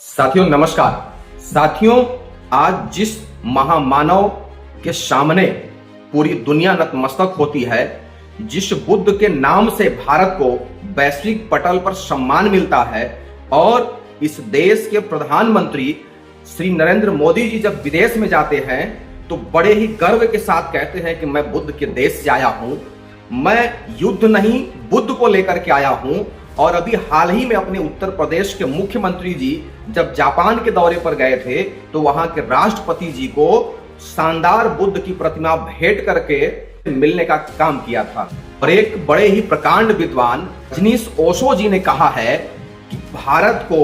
साथियों नमस्कार। साथियों, आज जिस महामानव के सामने पूरी दुनिया नतमस्तक होती है, जिस बुद्ध के नाम से भारत को वैश्विक पटल पर सम्मान मिलता है और इस देश के प्रधानमंत्री श्री नरेंद्र मोदी जी जब विदेश में जाते हैं तो बड़े ही गर्व के साथ कहते हैं कि मैं बुद्ध के देश से आया हूं, मैं युद्ध नहीं बुद्ध को लेकर के आया हूं। और अभी हाल ही में अपने उत्तर प्रदेश के मुख्यमंत्री जी जब जापान के दौरे पर गए थे तो वहां के राष्ट्रपति जी को शानदार बुद्ध की प्रतिमा भेंट करके मिलने का काम किया था। और एक बड़े ही प्रकांड विद्वान रजनीश ओशो जी ने कहा है कि भारत को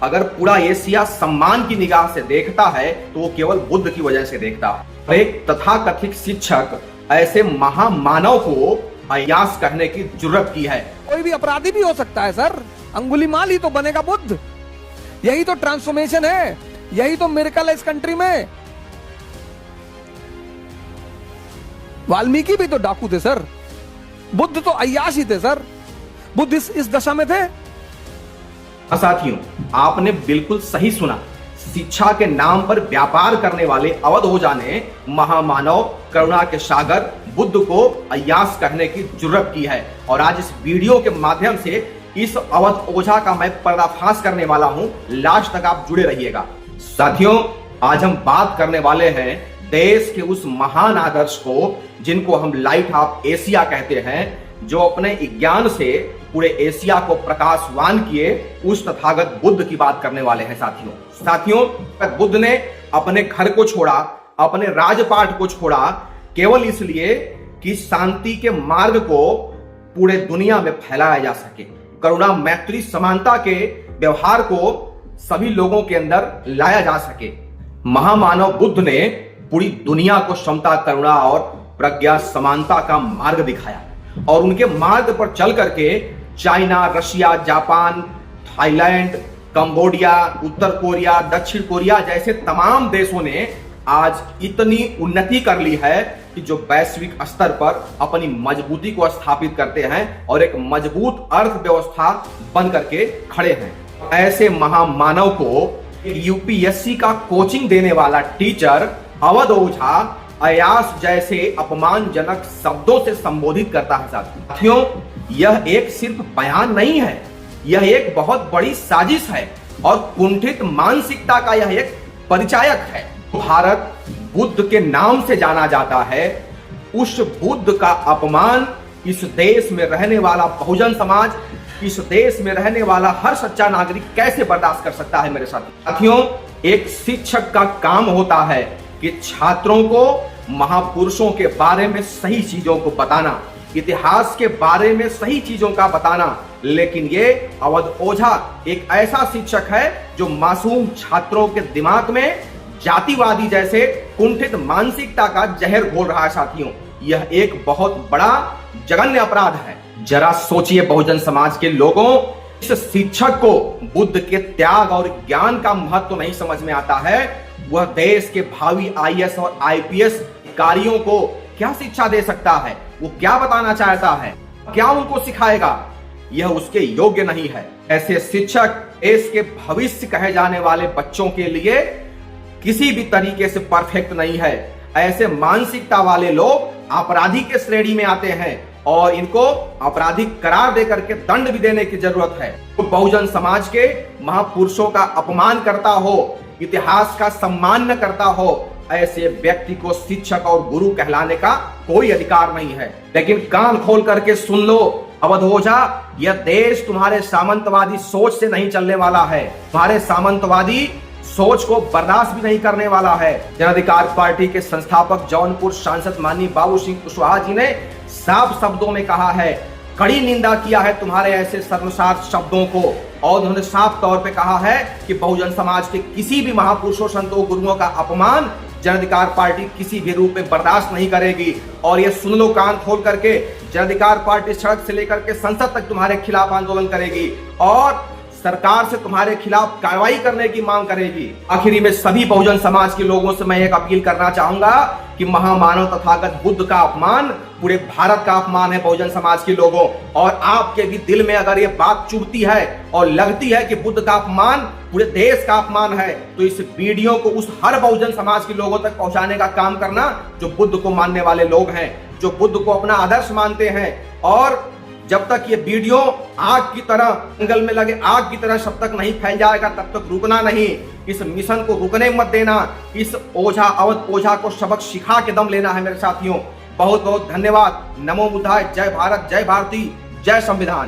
अगर पूरा एशिया सम्मान की निगाह से देखता है तो वो केवल बुद्ध की वजह से देखता है। और एक तथाकथित शिक्षक ऐसे महामानव को अयास कहने की जुर्रत की है। कोई भी अपराधी भी हो सकता है सर, अंगुलीमाल ही तो बनेगा बुद्ध। यही तो ट्रांसफॉर्मेशन है, यही तो मिरेकल है इस कंट्री में। वाल्मीकि भी तो डाकू थे सर, बुद्ध तो अय्याश ही थे सर। बुद्ध इस दशा में थे। साथियों, आपने बिल्कुल सही सुना। शिक्षा के नाम पर व्यापार करने वाले अवध ओझा ने महामानव करुणा के सागर बुद्ध को अय्यास कहने की जुर्रत की है। और आज इस वीडियो के माध्यम से इस अवध ओझा का मैं पर्दाफाश करने वाला हूं। लास्ट तक आप जुड़े रहिएगा। साथियों, आज हम बात करने वाले हैं देश के उस महान आदर्श को जिनको हम लाइट ऑफ एशिया कहते हैं, जो अपने ज्ञान से पूरे एशिया को प्रकाशवान किए, उस तथागत बुद्ध की बात करने वाले हैं। साथियों, बुद्ध ने अपने घर को छोड़ा, अपने राजपाट को छोड़ा केवल इसलिए कि शांति के मार्ग को पूरे दुनिया में फैलाया जा सके, करुणा मैत्री समानता के व्यवहार को सभी लोगों के अंदर लाया जा सके। महामानव बुद्ध ने पूरी दुनिया को समता, करुणा और प्रज्ञा समानता का मार्ग दिखाया और उनके मार्ग पर चल करके China, Russia, Japan, Thailand, Cambodia, उत्तर कोरिया, दक्षिण कोरिया जैसे तमाम देशों ने आज इतनी उन्नति कर ली है कि जो वैश्विक स्तर पर अपनी मजबूती को स्थापित करते हैं और एक मजबूत अर्थव्यवस्था बन करके खड़े हैं। ऐसे महामानव को यूपीएससी का कोचिंग देने वाला टीचर अवध ओझा अय्यास जैसे अपमानजनक शब्दों से संबोधित करता है। साथियों, यह एक सिर्फ बयान नहीं है, यह एक बहुत बड़ी साजिश है और कुंठित मानसिकता का यह एक परिचायक है। भारत बुद्ध के नाम से जाना जाता है, उस बुद्ध का अपमान इस देश में रहने वाला बहुजन समाज, इस देश में रहने वाला हर सच्चा नागरिक कैसे बर्दाश्त कर सकता है। मेरे साथियों, एक शिक्षक का काम होता है कि छात्रों को महापुरुषों के बारे में सही चीजों को बताना, इतिहास के बारे में सही चीजों का बताना। लेकिन ये अवध ओझा एक ऐसा शिक्षक है जो मासूम छात्रों के दिमाग में जातिवादी जैसे कुंठित मानसिकता का जहर घोल रहा है। साथियों, यह एक बहुत बड़ा जघन्य अपराध है। जरा सोचिए, बहुजन समाज के लोगों, इस शिक्षक को बुद्ध के त्याग और ज्ञान का महत्व नहीं समझ में आता है। वह देश के भावी आईएएस और आईपीएस अधिकारियों को क्या शिक्षा दे सकता है, वो क्या बताना चाहता है, क्या उनको सिखाएगा, यह उसके योग्य नहीं है। ऐसे शिक्षक देश के भविष्य कहे जाने वाले बच्चों के लिए किसी भी तरीके से परफेक्ट नहीं है। ऐसे मानसिकता वाले लोग अपराधी के श्रेणी में आते हैं और इनको आपराधिक करार देकर के दंड भी देने की जरूरत है। तो बहुजन समाज के महापुरुषों का अपमान करता हो, इतिहास का सम्मान न करता हो, ऐसे व्यक्ति को शिक्षक और गुरु कहलाने का कोई अधिकार नहीं है। लेकिन कान खोल करके सुन लो अवध ओझा, यह देश तुम्हारे सामंतवादी सोच से नहीं चलने वाला है। तुम्हारे सामंतवादी सोच को बर्दाश्त भी नहीं करने वाला है। जन अधिकार पार्टी के संस्थापक जौनपुर सांसद माननीय बाबू सिंह कुशवाहा जी ने साफ शब्दों में कहा है, कड़ी निंदा किया है तुम्हारे ऐसे शर्मसार शब्दों को। और उन्होंने साफ तौर पे कहा है कि बहुजन समाज के किसी भी महापुरुषों, संतों, गुरुओं का अपमान जन अधिकार पार्टी किसी भी रूप में बर्दाश्त नहीं करेगी। और ये सुन लो कान खोल करके, जन अधिकार पार्टी सड़क से लेकर के संसद तक तुम्हारे खिलाफ आंदोलन करेगी और सरकार से तुम्हारे खिलाफ कार्रवाई करने की मांग करेगी। आखिरी में सभी बहुजन समाज के लोगों से मैं एक अपील करना चाहूंगा कि महामानव तथागत बुद्ध का अपमान पूरे भारत का अपमान है बहुजन समाज के लोगों। और आपके भी दिल में अगर ये बात चुभती है और लगती है कि बुद्ध का अपमान पूरे देश का अपमान है। तो इस वीडियो को उस हर बहुजन समाज के लोगों तक पहुंचाने का काम करना जो बुद्ध को मानने वाले लोग हैं, जो बुद्ध को अपना आदर्श मानते हैं। और जब तक ये वीडियो आग की तरह, जंगल में लगे आग की तरह जब तक नहीं फैल जाएगा तब तक रुकना नहीं। इस मिशन को रुकने मत देना। इस ओझा, अवध ओझा को सबक सिखा के दम लेना है मेरे साथियों। बहुत बहुत धन्यवाद। नमो बुद्धाय। जय भारत, जय भारती, जय संविधान।